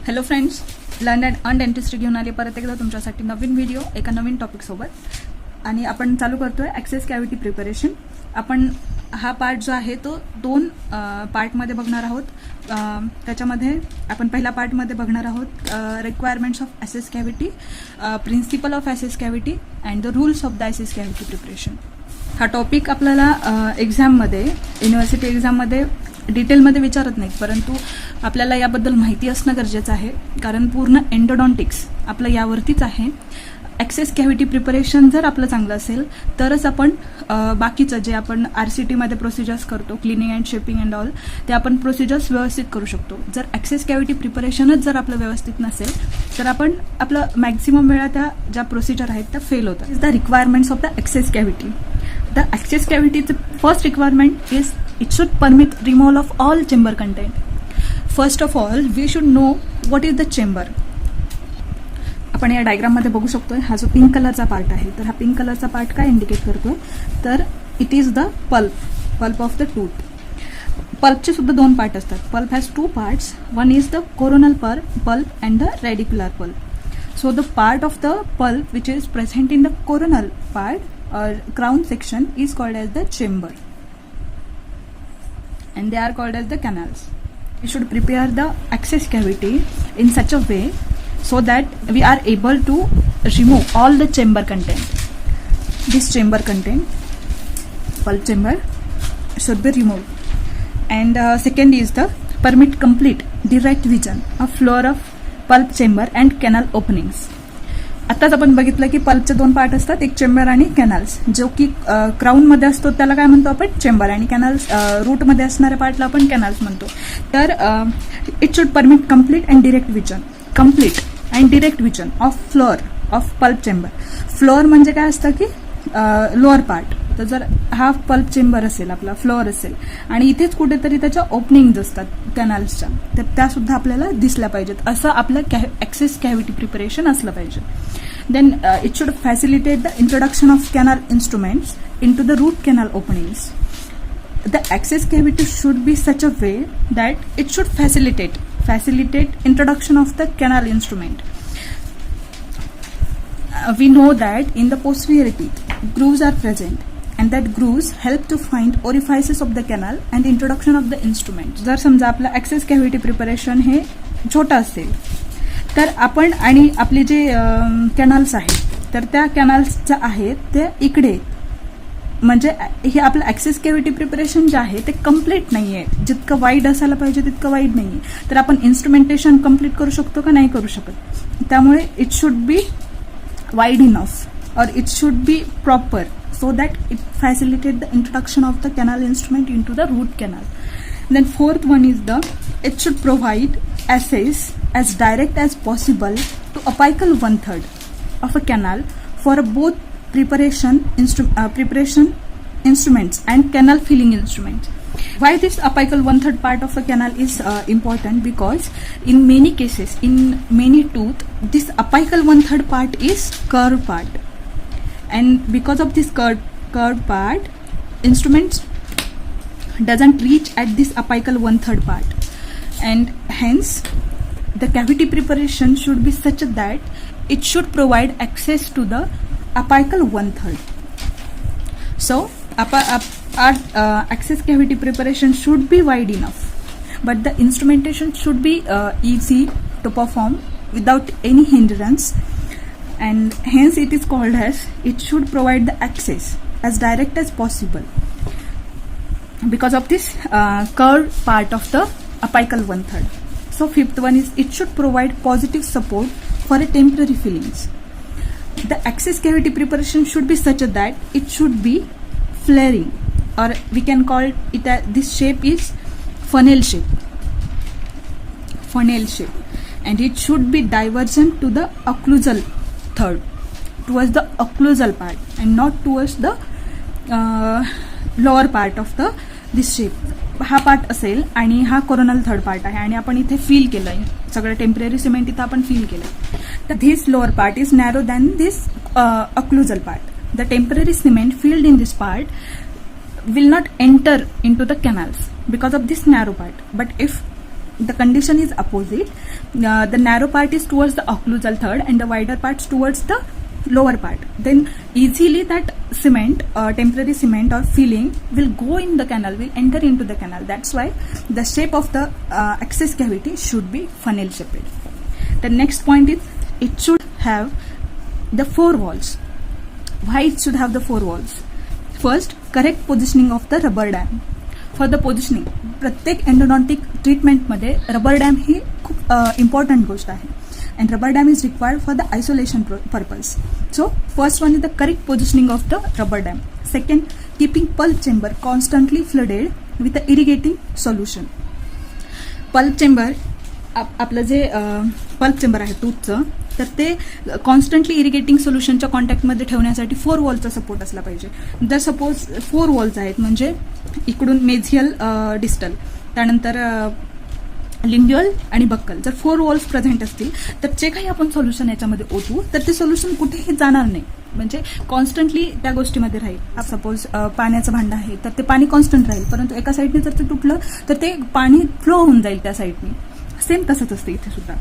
Hello friends, learn and dentistry घेऊन आले परत एकदा तुमच्यासाठी नवीन व्हिडिओ एका नवीन टॉपिकसोबत. आणि आपण चालू करतोय ॲक्सेस कॅव्हिटी प्रिपरेशन. आपण हा पार्ट जो आहे तो दोन पार्टमध्ये बघणार आहोत. त्याच्यामध्ये आपण पहिल्या पार्टमध्ये बघणार आहोत requirements of access cavity, principle of access cavity and the rules of the access cavity preparation. हा टॉपिक आपल्याला एक्झाममध्ये, युनिव्हर्सिटी एक्झाममध्ये डिटेलमध्ये विचारत नाहीत, परंतु आपल्याला याबद्दल माहिती असणं गरजेचं आहे, कारण पूर्ण एंडोडॉन्टिक्स आपलं यावरतीच आहे. ॲक्सेस कॅव्हिटी प्रिपरेशन जर आपलं चांगलं असेल तरच आपण बाकीचं जे आपण RCTमध्ये प्रोसिजर्स करतो, cleaning and shaping and all, ते आपण प्रोसिजर्स व्यवस्थित करू शकतो. जर ॲक्सेस कॅव्हिटी प्रिपरेशनच जर आपलं व्यवस्थित नसेल तर आपण आपलं मॅक्झिमम वेळा त्या ज्या प्रोसिजर आहेत त्या फेल होतात. Is the requirements of the access cavity. The access कॅव्हिटीचं first requirement is it should permit removal of all chamber content. First of all, we should know what is the chamber. आपण या डायग्राममध्ये बघू शकतोय, हा जो pink कलरचा part आहे, तर हा पिंक कलरचा पार्ट काय इंडिकेट करतोय, तर it is the pulp of the tooth. पल्पचे सुद्धा दोन पार्ट असतात. Pulp has two parts. One is the coronal pulp and the radicular pulp. So the part of the pulp which is present in the coronal part or crown section is called as the chamber, and they are called as the canals. We should prepare the access cavity in such a way so that we are able to remove all the chamber content. This chamber content, pulp chamber, should be removed. And second is the permit complete direct vision of floor of pulp chamber and canal openings. आत्ताच आपण बघितलं की पल्पचे दोन part असतात, एक chamber आणि canals. जो की क्राऊनमध्ये असतो त्याला काय म्हणतो आपण, चेंबर, आणि कॅनल्स रूटमध्ये असणाऱ्या पार्टला आपण कॅनल्स म्हणतो. तर it should permit complete and direct vision of floor of pulp chamber. Floor म्हणजे काय असतं की लोअर पार्ट. तर जर हा पल्प चेंबर असेल, आपला फ्लोअर असेल, आणि इथेच कुठेतरी त्याच्या ओपनिंग्ज असतात कॅनल्सच्या, तर त्या सुद्धा आपल्याला दिसल्या पाहिजेत. असं आपलं ॲक्सेस कॅव्हिटी प्रिपरेशन असलं पाहिजे. Then it should facilitate the introduction of canal instruments into the root canal openings. The access cavity should be such a way that it should facilitate introduction of the canal instrument. We know that in the posterior teeth, grooves are present, and that grooves help to find orifices of the canal and introduction of the instrument. जर समजा आपलं access cavity preparation हे छोटं असेल तर आपण, आणि आपले जे कॅनल्स आहेत तर त्या कॅनल्स ज्या आहेत त्या इकडे, म्हणजे हे आपलं ॲक्सेस कॅव्हिटी प्रिपरेशन जे आहे ते कम्प्लीट नाही आहे. जितकं वाईड असायला पाहिजे तितकं वाईड नाही आहे. तर आपण इन्स्ट्रुमेंटेशन कम्प्लीट करू शकतो का, नाही करू शकत. त्यामुळे it should be wide enough, or it should be proper, so that it facilitate the introduction of the canal instrument into the root canal. Then fourth one is it should provide access as direct as possible to apical 1/3 of a canal for both preparation instruments and canal filling instruments. Why this apical 1/3 part of a canal is important? Because in many cases, in many tooth, this apical 1/3 part is curved part, and because of this curved part, instruments doesn't reach at this apical 1/3 part, and hence the cavity preparation should be such that it should provide access to the apical 1/3. So our access cavity preparation should be wide enough, but the instrumentation should be easy to perform without any hindrance, and hence it is called as it should provide the access as direct as possible because of this curved part of the apical 1/3. So fifth one is it should provide positive support for a temporary fillings. The access cavity preparation should be such that it should be flaring, or we can call it this shape is funnel shape, and it should be divergent to the occlusal third, towards the occlusal part, and not towards the lower part of this shape. हा part असेल आणि हा coronal third part आहे, आणि आपण इथे feel केलंय सगळं टेम्पररी सिमेंट इथं आपण फील केलंय. तर this lower part is narrow than this occlusal part. The temporary cement filled in this part will not enter into the canals because of this narrow part. But if the condition is opposite. The narrow part is towards the occlusal third and the wider parts towards the lower part. Then easily that cement, temporary cement or filling will go in the canal, will enter into the canal. That's why the shape of the access cavity should be funnel shaped. The next point is it should have the 4 walls. Why it should have the 4 walls? First, correct positioning of the rubber dam. For the positioning प्रत्येक endodontic ट्रीटमेंटमध्ये rubber dam ही खूप important गोष्ट आहे and rubber dam is required for the isolation purpose. So first one is the correct positioning of the rubber dam. Second, keeping pulp chamber constantly flooded with a irrigating solution. Pulp chamber आपलं जे pulp chamber आहे टूथचं, तर ते constantly irrigating सोल्युशनच्या कॉन्टॅक्टमध्ये ठेवण्यासाठी 4 वॉलचा support असला पाहिजे. जर सपोज 4 वॉल्स आहेत म्हणजे इकडून मेझियल डिस्टल, त्यानंतर लिंग्युअल आणि बक्कल, जर 4 वॉल्स प्रेझेंट असतील तर जे काही आपण सोल्युशन याच्यामध्ये ओतू तर ते सोल्युशन कुठेही जाणार नाही, म्हणजे कॉन्स्टंटली त्या गोष्टीमध्ये राहील. सपोज पाण्याचं भांडं आहे तर ते पाणी कॉन्स्टंट राहील, परंतु एका साईडने जर ते तुटलं तर ते पाणी फ्लो होऊन जाईल त्या साईडने. सेम तसंच असतं इथे सुद्धा.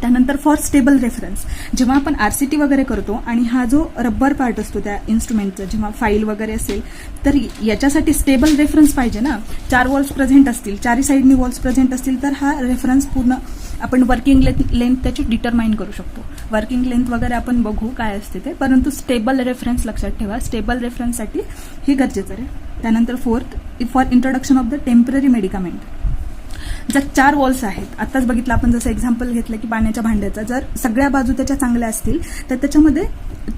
त्यानंतर फॉर स्टेबल रेफरन्स, जेव्हा आपण आरसीटी वगैरे करतो आणि हा जो रबर पार्ट असतो त्या इन्स्ट्रुमेंटचा, जेव्हा फाईल वगैरे असेल तर याच्यासाठी स्टेबल रेफरन्स पाहिजे ना. 4 वॉल्स प्रेझेंट असतील, 4 साईडनी वॉल्स प्रेझेंट असतील तर हा रेफरन्स पूर्ण आपण वर्किंग लेंथ त्याची डिटरमाइन करू शकतो. वर्किंग लेंथ वगैरे आपण बघू काय असते ते, परंतु स्टेबल रेफरन्स लक्षात ठेवा. स्टेबल रेफरन्ससाठी हे गरजेचं आहे. त्यानंतर fourth, for introduction of the temporary medicament. जर 4 वॉल्स आहेत, आत्ताच बघितलं आपण जसं एक्झाम्पल घेतलं की पाण्याच्या भांड्याचा, जर सगळ्या बाजू त्याच्या चांगल्या असतील तर त्याच्यामध्ये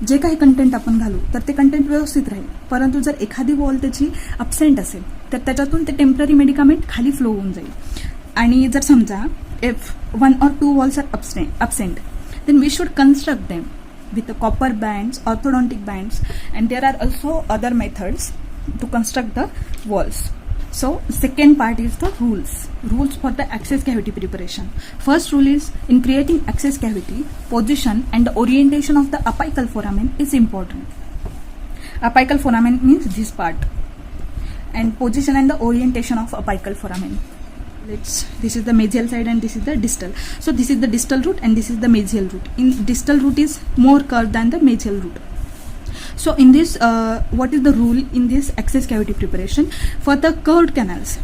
जे काही कंटेंट आपण घालू तर ते कंटेंट व्यवस्थित राहील. परंतु जर एखादी वॉल त्याची अपसेंट असेल तर त्याच्यातून ते टेम्पररी मेडिकामेंट खाली फ्लो होऊन जाईल. आणि जर समजा if 1 or 2 walls are absent, then we should construct them with the copper bands, orthodontic bands, and there are also other methods to construct the walls. So second part is the rules for the access cavity preparation. First rule is, in creating access cavity, position and the orientation of the apical foramen is important. Apical foramen means this part, and position and the orientation of apical foramen. This is the mesial side and this is the distal. So this is the distal root and this is the mesial root. In distal root is more curved than the mesial root. So in this, what is the rule in this access cavity preparation? For the curved canals,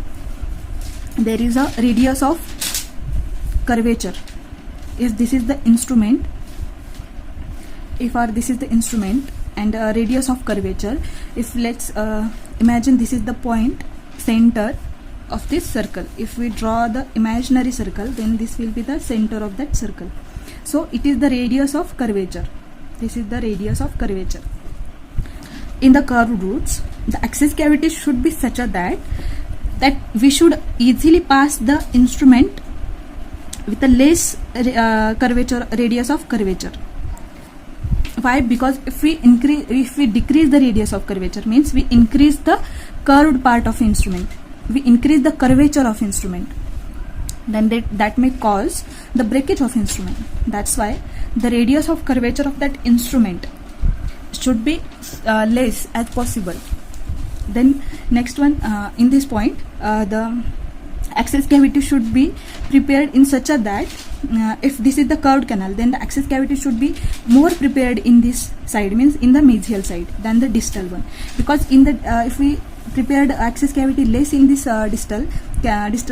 there is a radius of curvature. If this is the instrument, this is the instrument and radius of curvature. If let's imagine this is the point center of this circle. If we draw the imaginary circle, then this will be the center of that circle. So it is the radius of curvature. This is the radius of curvature. In the curved roots, the access cavity should be such that we should easily pass the instrument with a less radius of curvature. Why? Because if we decrease the radius of curvature, means we increase the curved part of instrument, we increase the curvature of instrument, then that may cause the breakage of instrument. That's why the radius of curvature of that instrument should be less as possible. Then next one, in this point, the access cavity should be prepared in such a that if this is the curved canal, then the access cavity should be more prepared in this side, means in the mesial side, than the distal one. Because in the if we prepared access cavity less in this distal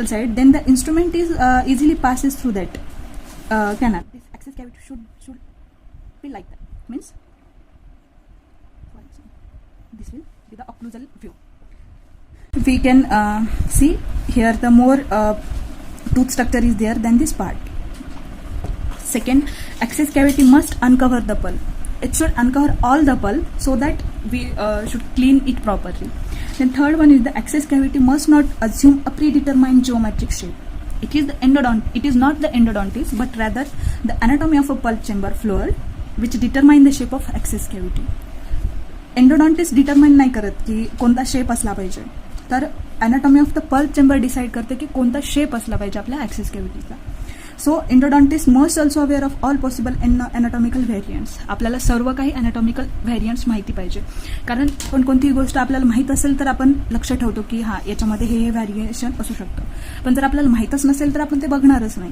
side, then the instrument is easily passes through that canal. This access cavity should be like that. Means this will be the occlusal view. We can see here the more tooth structure is there than this part. Second, access cavity must uncover the pulp. It should uncover all the pulp so that we should clean it properly. Then third one is the access cavity must not assume a predetermined geometric shape. It is not the endodontist, but rather the anatomy of a pulp chamber floor which determine the shape of access cavity. Endodontist determine नाही करत की कोणता shape असला पाहिजे, तर anatomy of the pulp chamber decide करते की कोणता शेप असला पाहिजे आपल्या ॲक्सेस कॅव्हिटीचा. So endodontist must also aware of all possible anatomical variants. आपल्याला सर्व काही अॅनाटॉमिकल व्हेरियंट्स माहिती पाहिजे, कारण पण कोणतीही गोष्ट आपल्याला माहीत असेल तर आपण लक्ष ठेवतो की हां याच्यामध्ये हे व्हॅरिएशन असू शकतं, पण जर आपल्याला माहीतच नसेल तर आपण ते बघणारच नाही.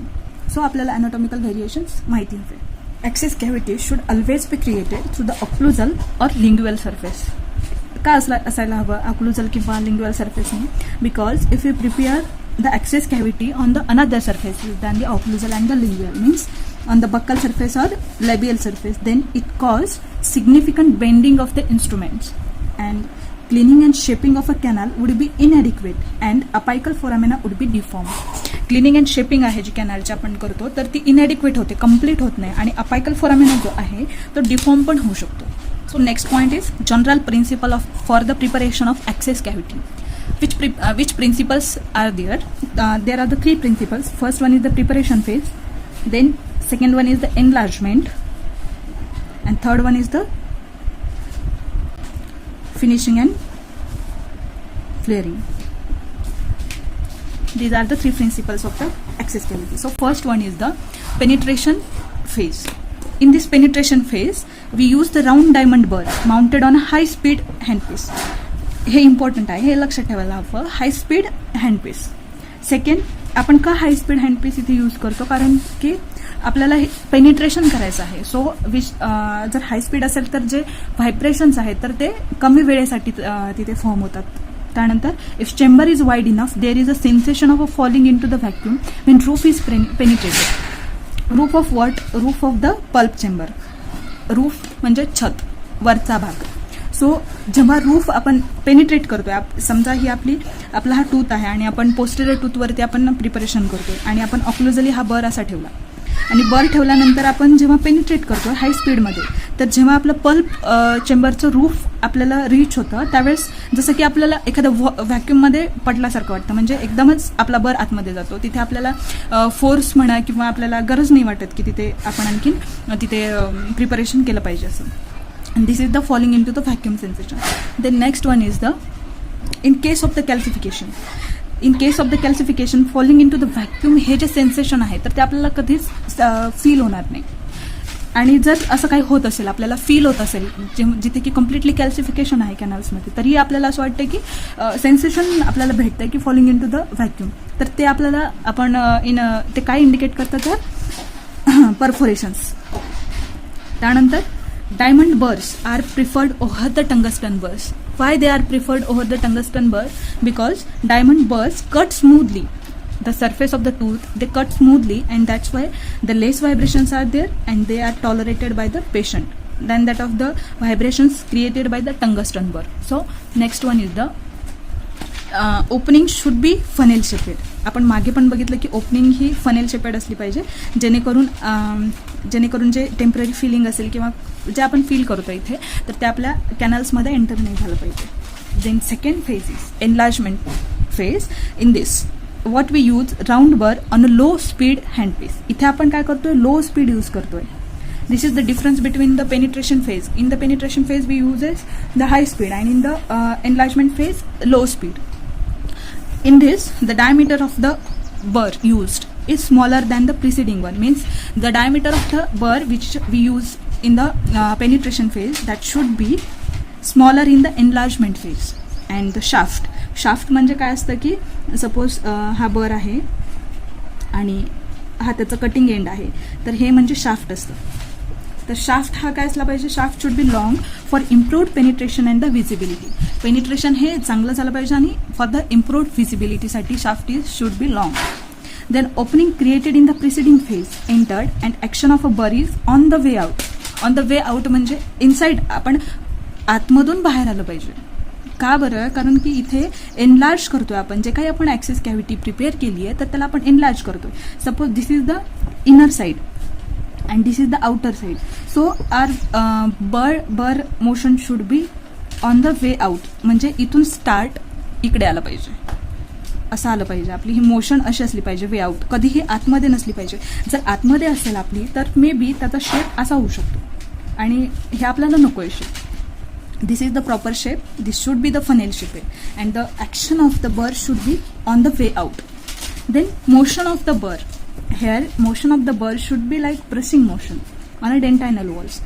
सो आपल्याला अॅनाटॉमिकल व्हेरिएशन्स माहिती हवे. Access cavity should always be created through the occlusal or lingual surface. का असायला हवं ऑक्लुझल किंवा लिंग्युअल सरफेसने? Because if you prepare the access cavity on the another surface than the occlusal and the lingual, means on the buccal surface or labial surface, then it caused significant bending of the instruments, and cleaning and shaping of a canal would be inadequate and apical foramina would be deformed. Cleaning and shaping आहे जी कॅनलची आपण करतो तर ती इनएडिक्वेट होते, complete होत नाही, आणि apical foramina जो आहे तो डिफॉर्म पण होऊ शकतो. So next point is general principle of for the preparation of access cavity. Which principles are there? There are the 3 principles. First one is the preparation phase, then second one is the enlargement, and third one is the finishing and flaring. These are the 3 principles of the access cavity. So first one is the penetration phase. In this penetration phase, we use the round diamond burr mounted on a high speed handpiece. हे important आहे, हे लक्षात ठेवायला हवं. हाय speed हँडपीस. Second, आपण का हाय speed handpiece इथे use करतो? कारण की आपल्याला हे पेनिट्रेशन करायचं आहे. सो जर हाय स्पीड असेल तर जे व्हायब्रेशन्स आहेत तर ते कमी वेळेसाठी तिथे फॉर्म होतात. त्यानंतर if chamber is wide enough there is a sensation of a falling into the vacuum when roof is penetrated. Roof of what? Roof of the pulp chamber. Roof म्हणजे छत, वरचा भाग. सो जेव्हा roof आपण penetrate करतोय, समजा ही आपला हा टूथ आहे आणि आपण पोस्टेरियर टूथवरती आपण प्रिपरेशन करतोय आणि आपण ऑक्लुझली हा बर असा ठेवला, आणि बर ठेवल्यानंतर आपण जेव्हा पेनिट्रेट करतोय हाय स्पीडमध्ये, तर जेव्हा आपलं पल्प चेंबरचं रूफ आपल्याला रीच होतं त्यावेळेस जसं की आपल्याला एखाद्या व्हॅक्यूममध्ये पडल्यासारखं वाटतं, म्हणजे एकदमच आपला बर आतमध्ये जातो. तिथे आपल्याला फोर्स म्हणा किंवा आपल्याला गरज नाही वाटत की तिथे आपण आणखीन तिथे प्रिपरेशन केलं पाहिजे असं. And this is the falling into the vacuum sensation. The next one is the in case of the calcification. In case of the calcification, falling into the vacuum हे जे सेन्सेशन आहे तर ते आपल्याला कधीच फील होणार नाही. आणि जर असं काही होत असेल, आपल्याला फील होत असेल जिथे की कम्प्लिटली कॅल्सिफिकेशन आहे कॅनल्समध्ये, तरी आपल्याला असं वाटतं की सेन्सेशन आपल्याला भेटतंय की falling into the vacuum. तर ते आपल्याला आपण ते काय इंडिकेट करतं तर परफोरेशन्स. त्यानंतर diamond burrs are preferred over the tungsten burrs. Why they are preferred over the tungsten burr? Because diamond burrs cut smoothly the surface of the tooth, they cut smoothly, and that's why the less vibrations are there and they are tolerated by the patient than that of the vibrations created by the tungsten burr. So next one is the opening should be funnel shaped. आपण मागे पण बघितलं की opening ही funnel shaped असली पाहिजे, जेणेकरून जे temporary feeling असेल किंवा जे आपण फील करतो इथे तर ते आपल्या कॅनल्समध्ये एंटर नाही झालं पाहिजे. Then second phase is enlargement phase. In this what we use round bur on a low speed handpiece. इथे आपण काय करतोय? लो स्पीड यूज करतोय. This is the difference between the penetration phase. In the penetration phase we uses the high speed and in the enlargement phase low speed. In this, the diameter of the burr used is smaller than the preceding one. Means the diameter of the burr which we use in the penetration phase, that should be smaller in the enlargement phase. And the shaft म्हणजे काय असतं की suppose हा बर आहे आणि हा त्याचा कटिंग एंड आहे, तर हे म्हणजे शाफ्ट असतं. तर शाफ्ट हा काय असला पाहिजे? Shaft should be long for improved penetration and the visibility. Penetration हे चांगलं झालं पाहिजे आणि फॉर द इम्प्रूव्ड व्हिजिबिलिटीसाठी shaft is should be long. Then opening created in the preceding phase entered and action of a bur is on the way out. On the way out म्हणजे inside, आपण आतमधून बाहेर आलं पाहिजे. का बरं? कारण की इथे एनलार्ज करतोय आपण, जे काही आपण ॲक्सेस कॅव्हिटी प्रिपेअर केली आहे तर त्याला आपण एनलार्ज करतोय. Suppose this is the inner side and this is the outer side. So our burr motion should be on the way out. म्हणजे इथून स्टार्ट इकडे आलं पाहिजे, असं आलं पाहिजे. आपली ही मोशन अशी असली पाहिजे, वे आउट. कधीही आतमध्ये नसली पाहिजे. जर आतमध्ये असेल आपली तर मे बी त्याचा शेप असा होऊ शकतो आणि हे आपल्याला नको आहे shape. This is the proper shape. This should be the funnel shape and the action of the bur should be on the way out. Then motion of the bur. here motion of the burr should be like pressing motion on a dentinal walls,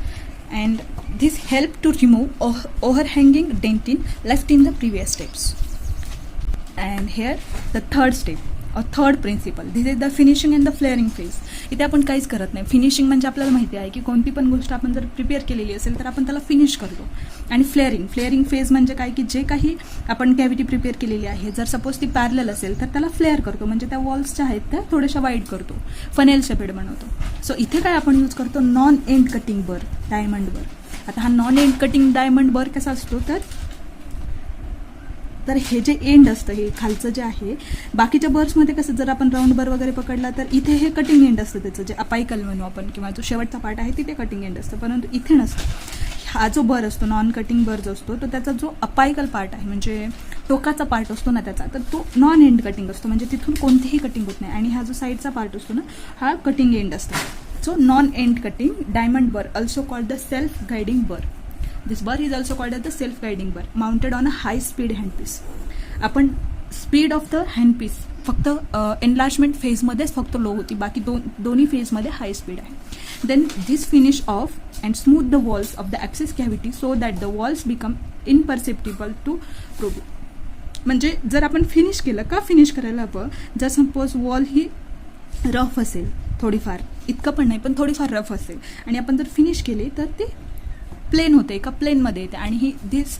and this help to remove overhanging dentin left in the previous steps. And here the third step or third principle, this is the finishing and the flaring phase. इथे आपण काहीच करत नाही. Finishing म्हणजे आपल्याला माहिती आहे की कोणती पण गोष्ट आपण जर प्रिपेअर केलेली असेल तर आपण त्याला फिनिश करतो. आणि फ्लेअरिंग फेज म्हणजे काय की जे काही आपण कॅव्हिटी प्रिपेअर केलेली आहे, जर सपोज ती पॅरलल असेल तर त्याला फ्लेअर करतो, म्हणजे त्या वॉल्स ज्या आहेत त्या थोड्याशा वाईड करतो, फनेल शेपेड बनवतो. सो इथे काय आपण यूज करतो, नॉन एंड कटिंग बर, डायमंड बर. आता हा नॉन एंड कटिंग डायमंड बर कसा असतो, तर हे जे एंड असतं, हे खालचं जे आहे, बाकीच्या बर्समध्ये कसं जर आपण राऊंड बर वगैरे पकडला तर इथे हे कटिंग एंड असतं त्याचं, जे अपायकल म्हणू आपण, किंवा जो शेवटचा पार्ट आहे तिथे कटिंग एंड असतं, परंतु इथे नसतं. हा जो बर असतो, नॉन कटिंग बर जो असतो, तो त्याचा जो अपायकल पार्ट आहे, म्हणजे टोकाचा पार्ट असतो ना त्याचा, तर तो नॉन एंड कटिंग असतो, म्हणजे तिथून कोणतीही कटिंग होत नाही. आणि हा जो साईडचा पार्ट असतो ना, हा कटिंग एंड असतो. So non end cutting diamond bur, also called the self guiding bur. This bur is also called the self guiding bur, mounted on a high speed handpiece. आपण स्पीड ऑफ द हँडपीस फक्त enlargement फेजमध्येच फक्त low होती, बाकी दोन्ही फेजमध्ये high speed आहे. Then this finish off and smooth the walls of the access cavity so that the walls become imperceptible to probe. म्हणजे जर आपण फिनिश केलं, का फिनिश करायला हवं, जर सपोज वॉल ही रफ असेल थोडीफार, इतकं पण नाही पण थोडीफार रफ असेल, आणि आपण जर फिनिश केली तर ती प्लेन होते, एका प्लेनमध्ये येते, आणि ही दिस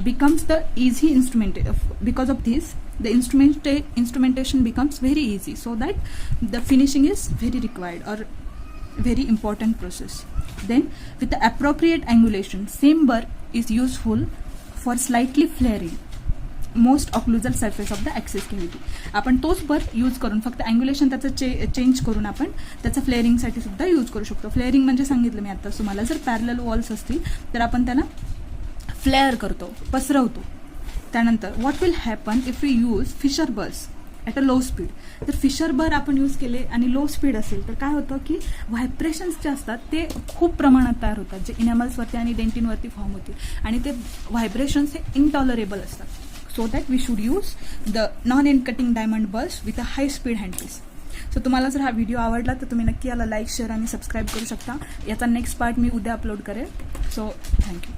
becomes the easy instrument. Because of this, the instrumentation becomes very easy, so that the finishing is very required or very important process. Then with the appropriate angulation, same burr is useful for slightly flaring most occlusal surface of the axis cavity. आपण तोच बर use करून फक्त अँग्युलेशन त्याचं change करून आपण त्याचं फ्लेअरिंगसाठी सुद्धा यूज करू शकतो. फ्लेअरिंग म्हणजे सांगितलं मी आता तुम्हाला, जर पॅरलल वॉल्स असतील तर आपण त्यांना फ्लेअर करतो, पसरवतो. त्यानंतर what will happen if you use fissure burs at a low speed. तर फिशर बर आपण यूज केले आणि लो स्पीड असेल तर काय होतं की व्हायब्रेशन्स जे असतात ते खूप प्रमाणात तयार होतात, जे इनॅमल्सवरती आणि डेंटिनवरती फॉर्म होतील, आणि ते व्हायब्रेशन्स हे इनटॉलरेबल असतात. So that we should use the non end cutting diamond burs with a high speed handpiece. So तुम्हाला जर हा व्हिडिओ आवडला तर तुम्ही नक्की याला लाईक, शेअर आणि सबस्क्राईब करू शकता. याचा नेक्स्ट पार्ट मी उद्या अपलोड करेल. So thank you.